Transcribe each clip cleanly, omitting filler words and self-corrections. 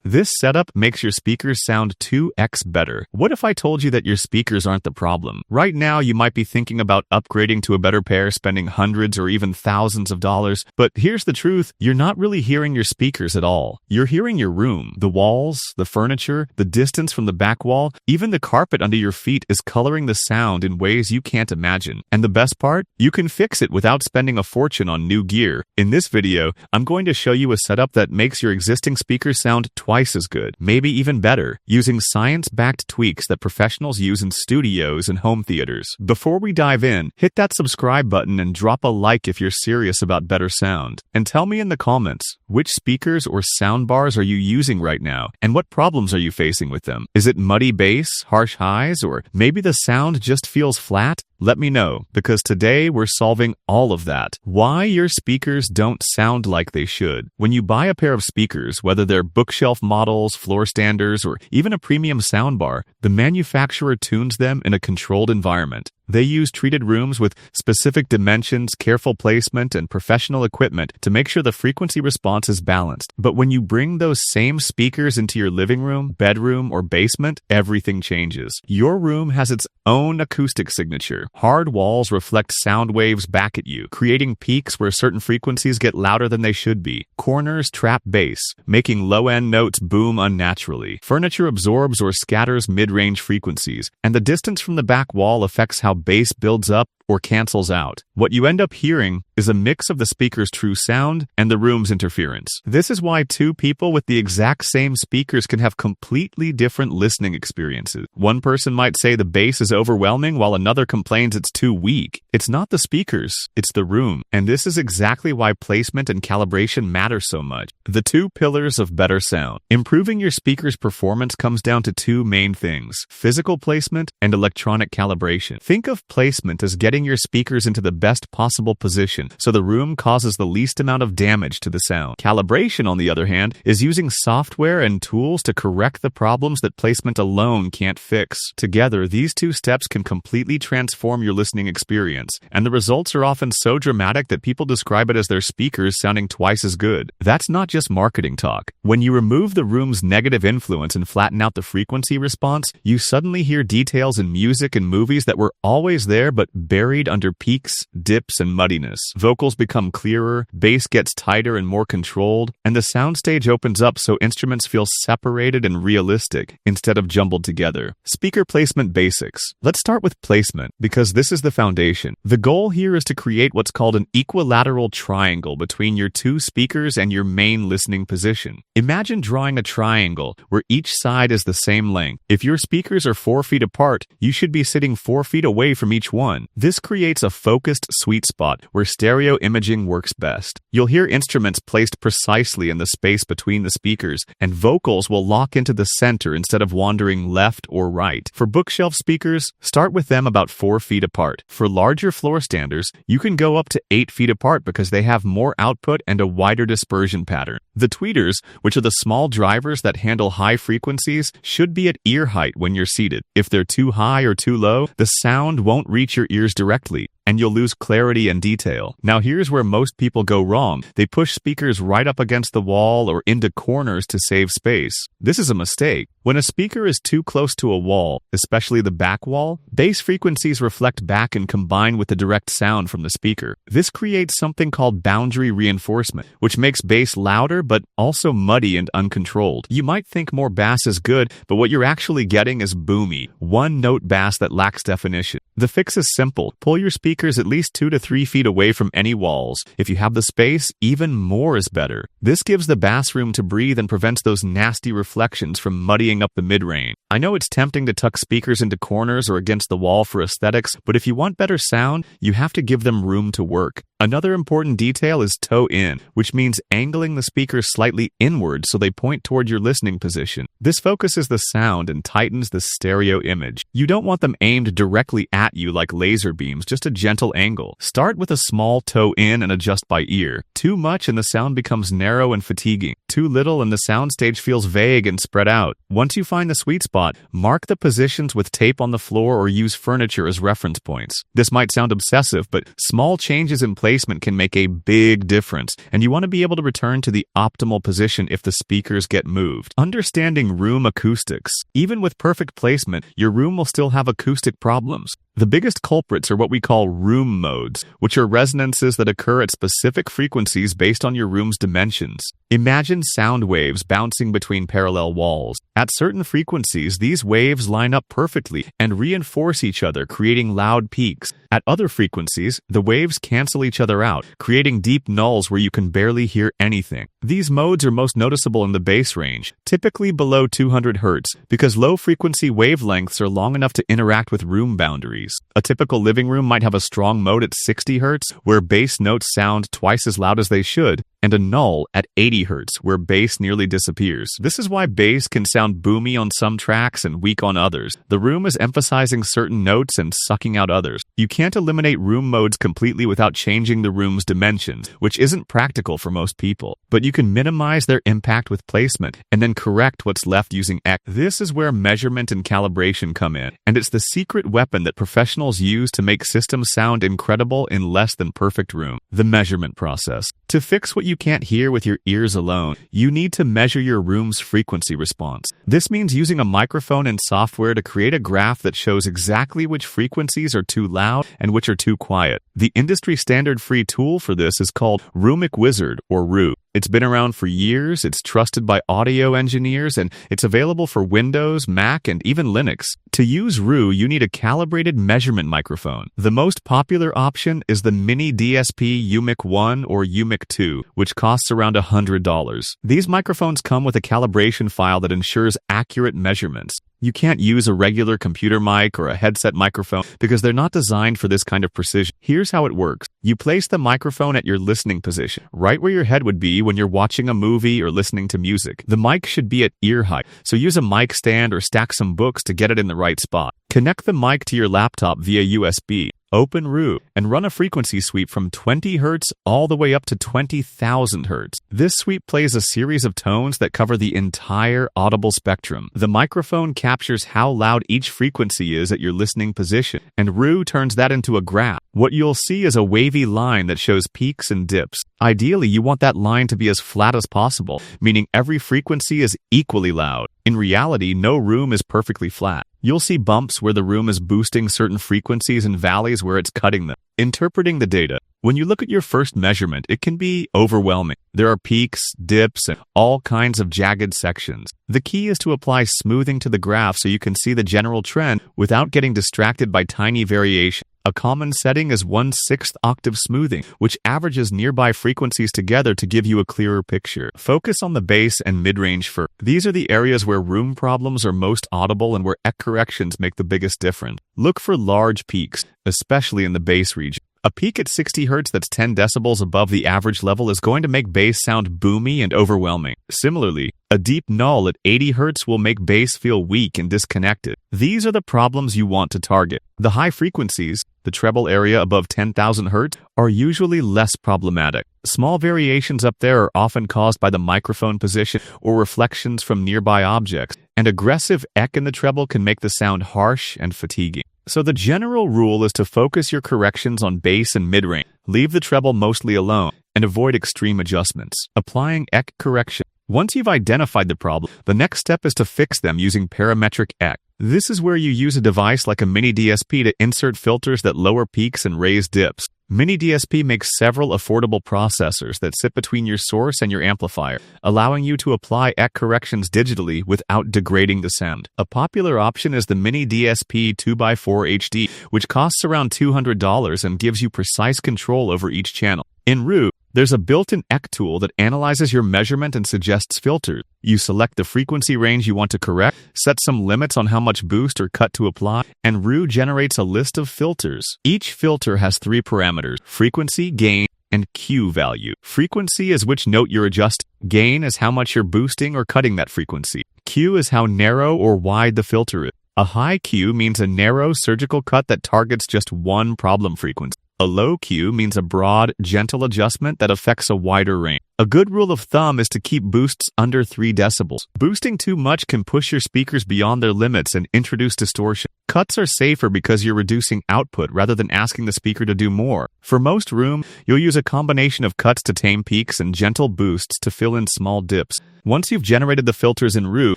This setup makes your speakers sound 2x better. What if I told you that your speakers aren't the problem? Right now, you might be thinking about upgrading to a better pair, spending hundreds or even thousands of dollars. But here's the truth, you're not really hearing your speakers at all. You're hearing your room, the walls, the furniture, the distance from the back wall, even the carpet under your feet is coloring the sound in ways you can't imagine. And the best part? You can fix it without spending a fortune on new gear. In this video, I'm going to show you a setup that makes your existing speakers sound twice as good, maybe even better, using science-backed tweaks that professionals use in studios and home theaters. Before we dive in, hit that subscribe button and drop a like if you're serious about better sound. And tell me in the comments, which speakers or sound bars are you using right now, and what problems are you facing with them? Is it muddy bass, harsh highs, or maybe the sound just feels flat? Let me know, because today we're solving all of that. Why your speakers don't sound like they should. When you buy a pair of speakers, whether they're bookshelf models, floor standers, or even a premium soundbar, the manufacturer tunes them in a controlled environment. They use treated rooms with specific dimensions, careful placement, and professional equipment to make sure the frequency response is balanced. But when you bring those same speakers into your living room, bedroom, or basement, everything changes. Your room has its own acoustic signature. Hard walls reflect sound waves back at you, creating peaks where certain frequencies get louder than they should be. Corners trap bass, making low-end notes boom unnaturally. Furniture absorbs or scatters mid-range frequencies, and the distance from the back wall affects how bass builds up or cancels out. What you end up hearing is a mix of the speaker's true sound and the room's interference. This is why two people with the exact same speakers can have completely different listening experiences. One person might say the bass is overwhelming while another complains it's too weak. It's not the speakers, it's the room. And this is exactly why placement and calibration matter so much. The two pillars of better sound. Improving your speaker's performance comes down to two main things: physical placement and electronic calibration. Think of placement as getting your speakers into the best possible position so the room causes the least amount of damage to the sound. Calibration, on the other hand, is using software and tools to correct the problems that placement alone can't fix. Together, these two steps can completely transform your listening experience, and the results are often so dramatic that people describe it as their speakers sounding twice as good. That's not just marketing talk. When you remove the room's negative influence and flatten out the frequency response, you suddenly hear details in music and movies that were always there but buried under peaks, dips, and muddiness. Vocals become clearer, bass gets tighter and more controlled, and the soundstage opens up so instruments feel separated and realistic instead of jumbled together. Speaker placement basics. Let's start with placement, because this is the foundation. The goal here is to create what's called an equilateral triangle between your two speakers and your main listening position. Imagine drawing a triangle where each side is the same length. If your speakers are 4 feet apart, you should be sitting 4 feet away from each one. This creates a focused sweet spot where stereo imaging works best. You'll hear instruments placed precisely in the space between the speakers, and vocals will lock into the center instead of wandering left or right. For bookshelf speakers, start with them about 4 feet apart. For larger floor standers, you can go up to 8 feet apart because they have more output and a wider dispersion pattern. The tweeters, which are the small drivers that handle high frequencies, should be at ear height when you're seated. If they're too high or too low, the sound won't reach your ears directly, and you'll lose clarity and detail. Now here's where most people go wrong. They push speakers right up against the wall or into corners to save space. This is a mistake. When a speaker is too close to a wall, especially the back wall, bass frequencies reflect back and combine with the direct sound from the speaker. This creates something called boundary reinforcement, which makes bass louder but also muddy and uncontrolled. You might think more bass is good, but what you're actually getting is boomy, one-note bass that lacks definition. The fix is simple. Pull your speakers at least 2 to 3 feet away from any walls. If you have the space, even more is better. This gives the bass room to breathe and prevents those nasty reflections from muddying up the mid-range. I know it's tempting to tuck speakers into corners or against the wall for aesthetics, but if you want better sound, you have to give them room to work. Another important detail is toe-in, which means angling the speakers slightly inward so they point toward your listening position. This focuses the sound and tightens the stereo image. You don't want them aimed directly at you like laser beams, just a gentle angle. Start with a small toe in and adjust by ear. Too much and the sound becomes narrow and fatiguing. Too little and the soundstage feels vague and spread out. Once you find the sweet spot, mark the positions with tape on the floor or use furniture as reference points. This might sound obsessive, but small changes in placement can make a big difference, and you want to be able to return to the optimal position if the speakers get moved. Understanding room acoustics. Even with perfect placement, your room will still have acoustic problems. The biggest culprits are what we call room modes, which are resonances that occur at specific frequencies based on your room's dimensions. Imagine sound waves bouncing between parallel walls. At certain frequencies, these waves line up perfectly and reinforce each other, creating loud peaks. At other frequencies, the waves cancel each other out, creating deep nulls where you can barely hear anything. These modes are most noticeable in the bass range, typically below 200 Hz, because low-frequency wavelengths are long enough to interact with room boundaries. A typical living room might have a strong mode at 60 Hz, where bass notes sound twice as loud as they should, and a null at 80 Hz, where bass nearly disappears. This is why bass can sound boomy on some tracks and weak on others. The room is emphasizing certain notes and sucking out others. You can't eliminate room modes completely without changing the room's dimensions, which isn't practical for most people. But you can minimize their impact with placement, and then correct what's left using X. This is where measurement and calibration come in, and it's the secret weapon that professionals use to make systems sound incredible in less than perfect room. The measurement process. To fix what you can't hear with your ears alone, you need to measure your room's frequency response. This means using a microphone and software to create a graph that shows exactly which frequencies are too loud and which are too quiet. The industry standard free tool for this is called Roomic Wizard, or Roo. It's been around for years, it's trusted by audio engineers, and it's available for Windows, Mac, and even Linux. To use Roo, you need a calibrated measurement microphone. The most popular option is the Mini DSP UMIC 1 or UMIC 2, which costs around $100. These microphones come with a calibration file that ensures accurate measurements. You can't use a regular computer mic or a headset microphone because they're not designed for this kind of precision. Here's how it works. You place the microphone at your listening position, right where your head would be when you're watching a movie or listening to music. The mic should be at ear height, so use a mic stand or stack some books to get it in the right spot. Connect the mic to your laptop via USB. Open Roo and run a frequency sweep from 20 Hz all the way up to 20,000 Hz. This sweep plays a series of tones that cover the entire audible spectrum. The microphone captures how loud each frequency is at your listening position, and Roo turns that into a graph. What you'll see is a wavy line that shows peaks and dips. Ideally, you want that line to be as flat as possible, meaning every frequency is equally loud. In reality, no room is perfectly flat. You'll see bumps where the room is boosting certain frequencies and valleys where it's cutting them. Interpreting the data. When you look at your first measurement, it can be overwhelming. There are peaks, dips, and all kinds of jagged sections. The key is to apply smoothing to the graph so you can see the general trend without getting distracted by tiny variations. A common setting is 1/6 octave smoothing, which averages nearby frequencies together to give you a clearer picture. Focus on the bass and mid-range first. These are the areas where room problems are most audible and where EQ corrections make the biggest difference. Look for large peaks, especially in the bass region. A peak at 60 Hz that's 10 decibels above the average level is going to make bass sound boomy and overwhelming. Similarly, a deep null at 80 Hz will make bass feel weak and disconnected. These are the problems you want to target. The high frequencies, the treble area above 10,000 Hz, are usually less problematic. Small variations up there are often caused by the microphone position or reflections from nearby objects, and aggressive EQ in the treble can make the sound harsh and fatiguing. So the general rule is to focus your corrections on bass and mid-range, leave the treble mostly alone, and avoid extreme adjustments. Applying EQ correction. Once you've identified the problem, the next step is to fix them using parametric EQ. This is where you use a device like a mini DSP to insert filters that lower peaks and raise dips. Mini DSP makes several affordable processors that sit between your source and your amplifier, allowing you to apply EQ corrections digitally without degrading the sound. A popular option is the Mini DSP 2x4 HD, which costs around $200 and gives you precise control over each channel. In Roo, there's a built-in EQ tool that analyzes your measurement and suggests filters. You select the frequency range you want to correct, set some limits on how much boost or cut to apply, and Roo generates a list of filters. Each filter has 3 parameters: frequency, gain, and Q value. Frequency is which note you're adjusting. Gain is how much you're boosting or cutting that frequency. Q is how narrow or wide the filter is. A high Q means a narrow surgical cut that targets just one problem frequency. A low Q means a broad, gentle adjustment that affects a wider range. A good rule of thumb is to keep boosts under 3 decibels. Boosting too much can push your speakers beyond their limits and introduce distortion. Cuts are safer because you're reducing output rather than asking the speaker to do more. For most room, you'll use a combination of cuts to tame peaks and gentle boosts to fill in small dips. Once you've generated the filters in Roux,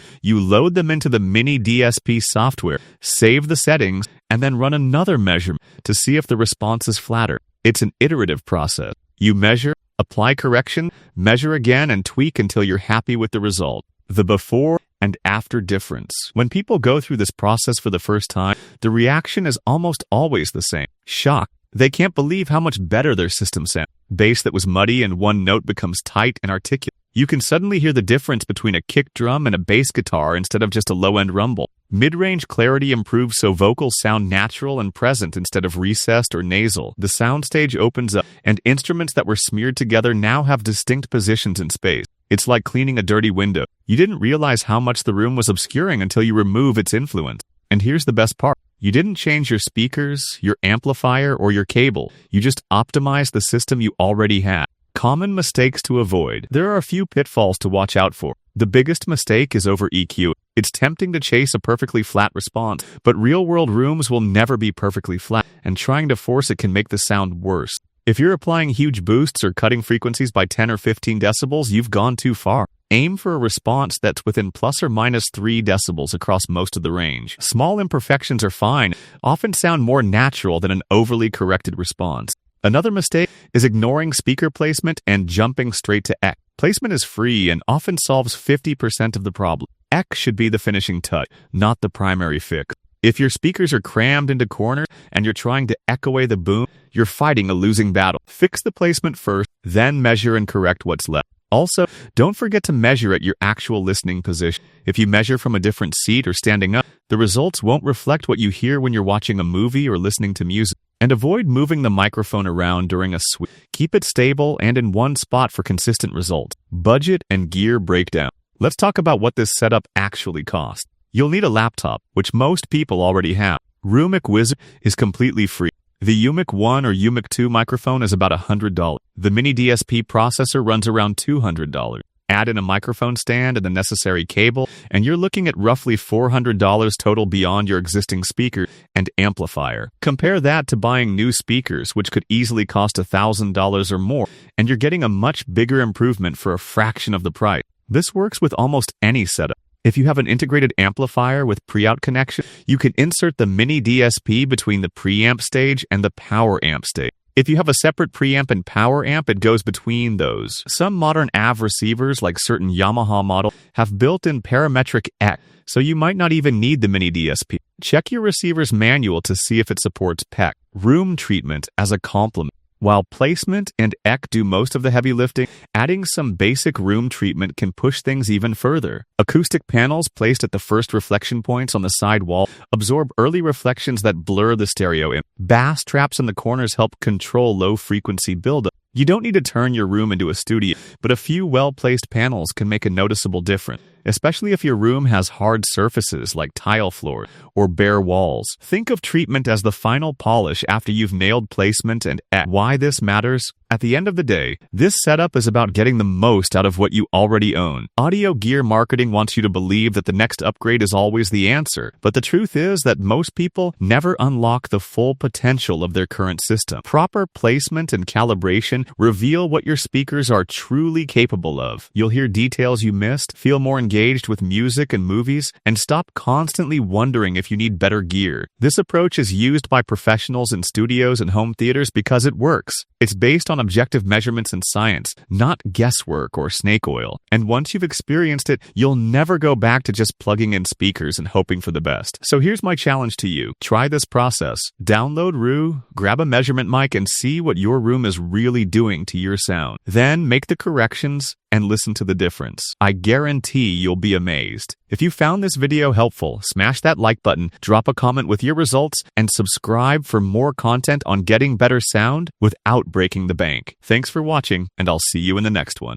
you load them into the Mini DSP software, save the settings, and then run another measurement to see if the response is flatter. It's an iterative process. You measure, apply correction, measure again, and tweak until you're happy with the result. The before and after difference. When people go through this process for the first time, the reaction is almost always the same. Shock. They can't believe how much better their system sounds. Bass that was muddy and one note becomes tight and articulate. You can suddenly hear the difference between a kick drum and a bass guitar instead of just a low-end rumble. Mid-range clarity improves so vocals sound natural and present instead of recessed or nasal. The soundstage opens up, and instruments that were smeared together now have distinct positions in space. It's like cleaning a dirty window. You didn't realize how much the room was obscuring until you remove its influence. And here's the best part. You didn't change your speakers, your amplifier, or your cable. You just optimized the system you already had. Common mistakes to avoid. There are a few pitfalls to watch out for. The biggest mistake is over EQ. It's tempting to chase a perfectly flat response, but real-world rooms will never be perfectly flat, and trying to force it can make the sound worse. If you're applying huge boosts or cutting frequencies by 10 or 15 decibels, you've gone too far. Aim for a response that's within plus or minus 3 decibels across most of the range. Small imperfections are fine, often sound more natural than an overly corrected response. Another mistake is ignoring speaker placement and jumping straight to EQ. Placement is free and often solves 50% of the problem. EQ should be the finishing touch, not the primary fix. If your speakers are crammed into corners and you're trying to echo away the boom, you're fighting a losing battle. Fix the placement first, then measure and correct what's left. Also, don't forget to measure at your actual listening position. If you measure from a different seat or standing up, the results won't reflect what you hear when you're watching a movie or listening to music. And avoid moving the microphone around during a switch. Keep it stable and in one spot for consistent results. Budget and gear breakdown. Let's talk about what this setup actually costs. You'll need a laptop, which most people already have. Rumic Wizard is completely free. The UMIC 1 or UMIC 2 microphone is about $100. The Mini DSP processor runs around $200. Add in a microphone stand and the necessary cable, and you're looking at roughly $400 total beyond your existing speaker and amplifier. Compare that to buying new speakers, which could easily cost $1,000 or more, and you're getting a much bigger improvement for a fraction of the price. This works with almost any setup. If you have an integrated amplifier with preout connection, you can insert the Mini DSP between the preamp stage and the power amp stage. If you have a separate preamp and power amp, it goes between those. Some modern AV receivers, like certain Yamaha models, have built-in parametric EQ, so you might not even need the Mini DSP. Check your receiver's manual to see if it supports PEC. Room treatment as a complement. While placement and EQ do most of the heavy lifting, adding some basic room treatment can push things even further. Acoustic panels placed at the first reflection points on the side wall absorb early reflections that blur the stereo in. Bass traps in the corners help control low-frequency buildup. You don't need to turn your room into a studio, but a few well-placed panels can make a noticeable difference, especially if your room has hard surfaces like tile floors or bare walls. Think of treatment as the final polish after you've nailed placement and why this matters. At the end of the day, this setup is about getting the most out of what you already own. Audio gear marketing wants you to believe that the next upgrade is always the answer, but the truth is that most people never unlock the full potential of their current system. Proper placement and calibration reveal what your speakers are truly capable of. You'll hear details you missed, feel more engaged with music and movies, and stop constantly wondering if you need better gear. This approach is used by professionals in studios and home theaters because it works. It's based on objective measurements and science, not guesswork or snake oil. And once you've experienced it, you'll never go back to just plugging in speakers and hoping for the best. So here's my challenge to you. Try this process. Download Roux, grab a measurement mic, and see what your room is really doing to your sound. Then make the corrections and listen to the difference. I guarantee you'll be amazed. If you found this video helpful, smash that like button, drop a comment with your results, and subscribe for more content on getting better sound without breaking the bank. Thanks for watching, and I'll see you in the next one.